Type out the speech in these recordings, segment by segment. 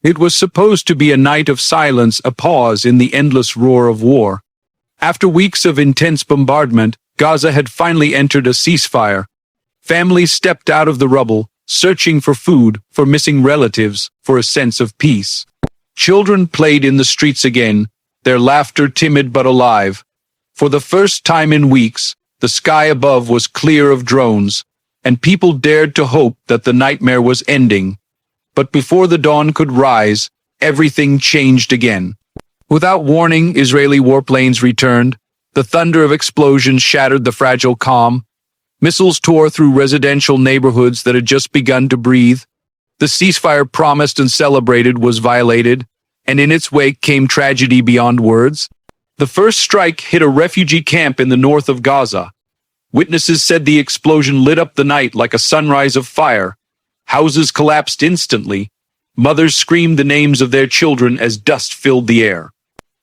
It was supposed to be a night of silence, a pause in the endless roar of war. After weeks of intense bombardment, Gaza had finally entered a ceasefire. Families stepped out of the rubble, searching for food, for missing relatives, for a sense of peace. Children played in the streets again, their laughter timid but alive. For the first time in weeks, the sky above was clear of drones, and people dared to hope that the nightmare was ending. But before the dawn could rise, everything changed again. Without warning, Israeli warplanes returned. The thunder of explosions shattered the fragile calm. Missiles tore through residential neighborhoods that had just begun to breathe. The ceasefire promised and celebrated was violated, and in its wake came tragedy beyond words. The first strike hit a refugee camp in the north of Gaza. Witnesses said the explosion lit up the night like a sunrise of fire. Houses collapsed instantly. Mothers screamed the names of their children as dust filled the air.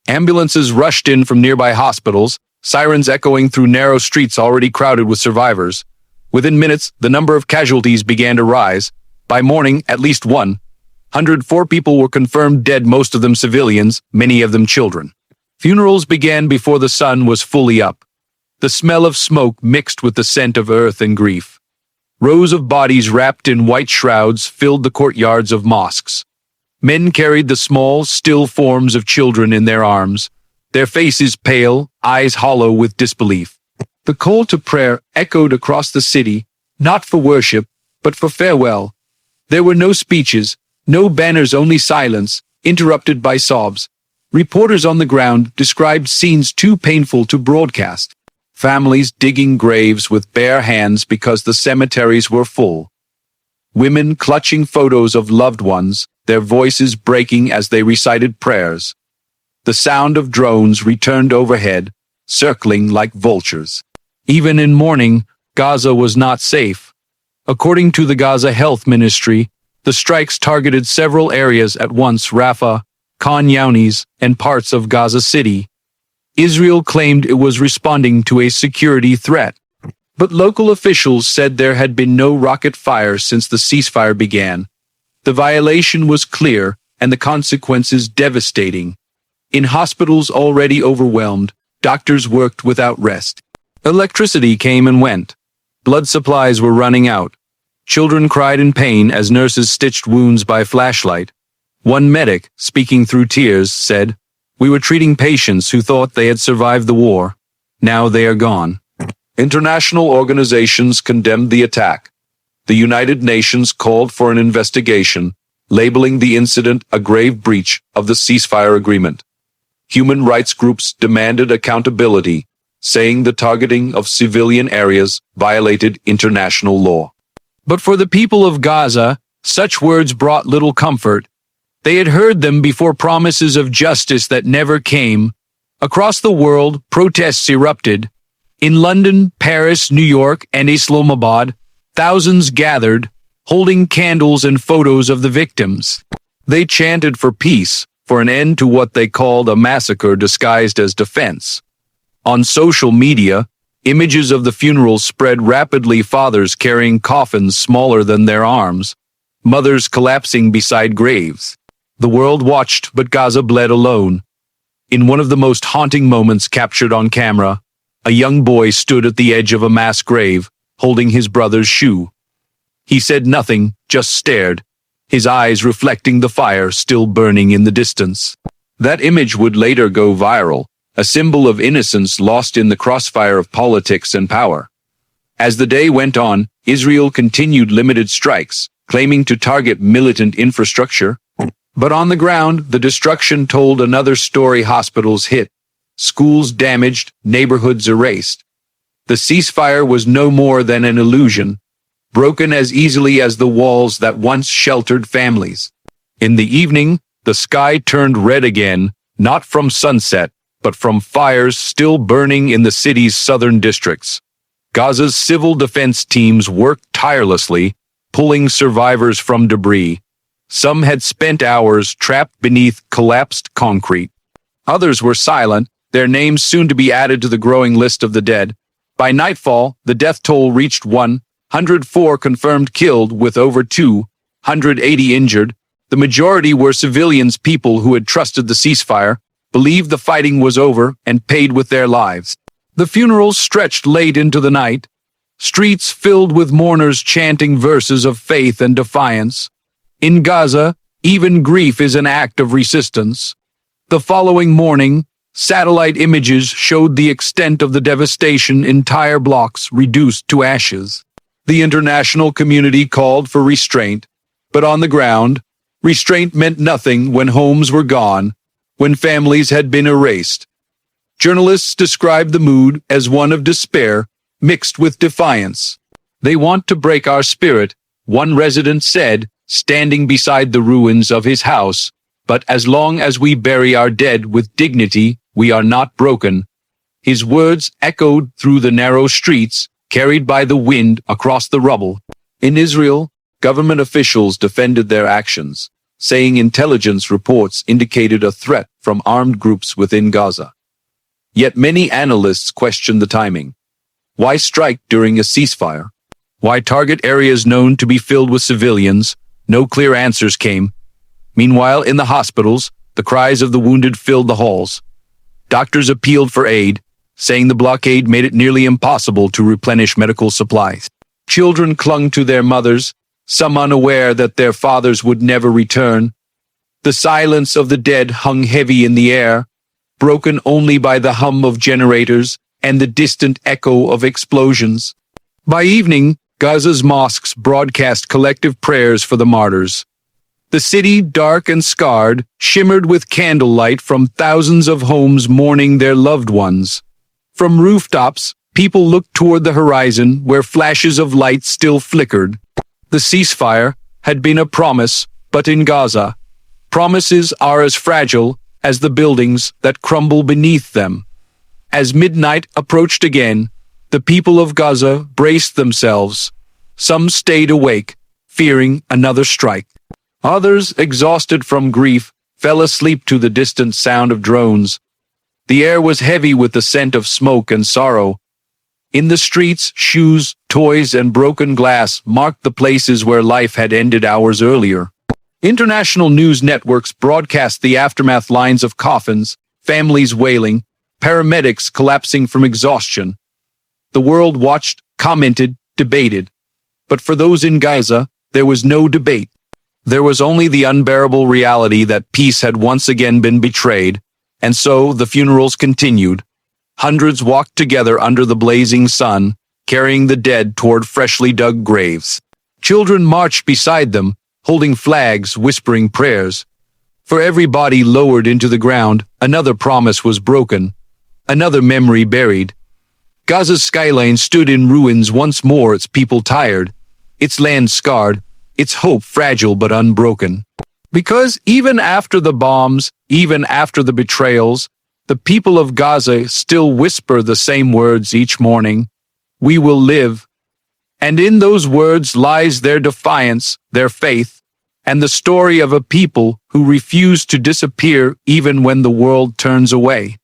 Ambulances rushed in from nearby hospitals, sirens echoing through narrow streets already crowded with survivors. Within minutes, the number of casualties began to rise. By morning, at least 104 people were confirmed dead, most of them civilians, many of them children. Funerals began before the sun was fully up. The smell of smoke mixed with the scent of earth and grief. Rows of bodies wrapped in white shrouds filled the courtyards of mosques. Men carried the small, still forms of children in their arms, their faces pale, eyes hollow with disbelief. The call to prayer echoed across the city, not for worship, but for farewell. There were no speeches, no banners, only silence, interrupted by sobs. Reporters on the ground described scenes too painful to broadcast. Families digging graves with bare hands because the cemeteries were full. Women clutching photos of loved ones, their voices breaking as they recited prayers. The sound of drones returned overhead, circling like vultures. Even in mourning, Gaza was not safe. According to the Gaza Health Ministry, the strikes targeted several areas at once: Rafah, Khan Younis, and parts of Gaza City. Israel claimed it was responding to a security threat. But local officials said there had been no rocket fire since the ceasefire began. The violation was clear, and the consequences devastating. In hospitals already overwhelmed, doctors worked without rest. Electricity came and went. Blood supplies were running out. Children cried in pain as nurses stitched wounds by flashlight. One medic, speaking through tears, said, "We were treating patients who thought they had survived the war. Now they are gone." International organizations condemned the attack. The United Nations called for an investigation, labeling the incident a grave breach of the ceasefire agreement. Human rights groups demanded accountability, saying the targeting of civilian areas violated international law. But for the people of Gaza, such words brought little comfort. They had heard them before, promises of justice that never came. Across the world, protests erupted. In London, Paris, New York, and Islamabad, thousands gathered, holding candles and photos of the victims. They chanted for peace, for an end to what they called a massacre disguised as defense. On social media, images of the funerals spread rapidly: fathers carrying coffins smaller than their arms, mothers collapsing beside graves. The world watched, but Gaza bled alone. In one of the most haunting moments captured on camera, a young boy stood at the edge of a mass grave, holding his brother's shoe. He said nothing, just stared, his eyes reflecting the fire still burning in the distance. That image would later go viral, a symbol of innocence lost in the crossfire of politics and power. As the day went on, Israel continued limited strikes, claiming to target militant infrastructure. But on the ground, the destruction told another story: hospitals hit, schools damaged, neighborhoods erased. The ceasefire was no more than an illusion, broken as easily as the walls that once sheltered families. In the evening, the sky turned red again, not from sunset, but from fires still burning in the city's southern districts. Gaza's civil defense teams worked tirelessly, pulling survivors from debris. Some had spent hours trapped beneath collapsed concrete. Others were silent, their names soon to be added to the growing list of the dead. By nightfall, the death toll reached 104 confirmed killed, with over 280 injured. The majority were civilians, people who had trusted the ceasefire, believed the fighting was over, and paid with their lives. The funerals stretched late into the night, streets filled with mourners chanting verses of faith and defiance. In Gaza, even grief is an act of resistance. The following morning, satellite images showed the extent of the devastation, entire blocks reduced to ashes. The international community called for restraint, but on the ground, restraint meant nothing when homes were gone, when families had been erased. Journalists described the mood as one of despair mixed with defiance. "They want to break our spirit," one resident said, standing beside the ruins of his house, "but as long as we bury our dead with dignity, we are not broken." His words echoed through the narrow streets, carried by the wind across the rubble. In Israel, government officials defended their actions, saying intelligence reports indicated a threat from armed groups within Gaza. Yet many analysts questioned the timing. Why strike during a ceasefire? Why target areas known to be filled with civilians? No clear answers came. Meanwhile, in the hospitals, the cries of the wounded filled the halls. Doctors appealed for aid, saying the blockade made it nearly impossible to replenish medical supplies. Children clung to their mothers, some unaware that their fathers would never return. The silence of the dead hung heavy in the air, broken only by the hum of generators and the distant echo of explosions. By evening, Gaza's mosques broadcast collective prayers for the martyrs. The city, dark and scarred, shimmered with candlelight from thousands of homes mourning their loved ones. From rooftops, people looked toward the horizon where flashes of light still flickered. The ceasefire had been a promise, but in Gaza, promises are as fragile as the buildings that crumble beneath them. As midnight approached again, the people of Gaza braced themselves. Some stayed awake, fearing another strike. Others, exhausted from grief, fell asleep to the distant sound of drones. The air was heavy with the scent of smoke and sorrow. In the streets, shoes, toys, and broken glass marked the places where life had ended hours earlier. International news networks broadcast the aftermath, lines of coffins, families wailing, paramedics collapsing from exhaustion. The world watched, commented, debated. But for those in Gaza, there was no debate. There was only the unbearable reality that peace had once again been betrayed, and so the funerals continued. Hundreds walked together under the blazing sun, carrying the dead toward freshly dug graves. Children marched beside them, holding flags, whispering prayers. For every body lowered into the ground, another promise was broken, another memory buried. Gaza's skyline stood in ruins once more, its people tired, its land scarred, its hope fragile but unbroken. Because even after the bombs, even after the betrayals, the people of Gaza still whisper the same words each morning: "We will live." And in those words lies their defiance, their faith, and the story of a people who refuse to disappear even when the world turns away.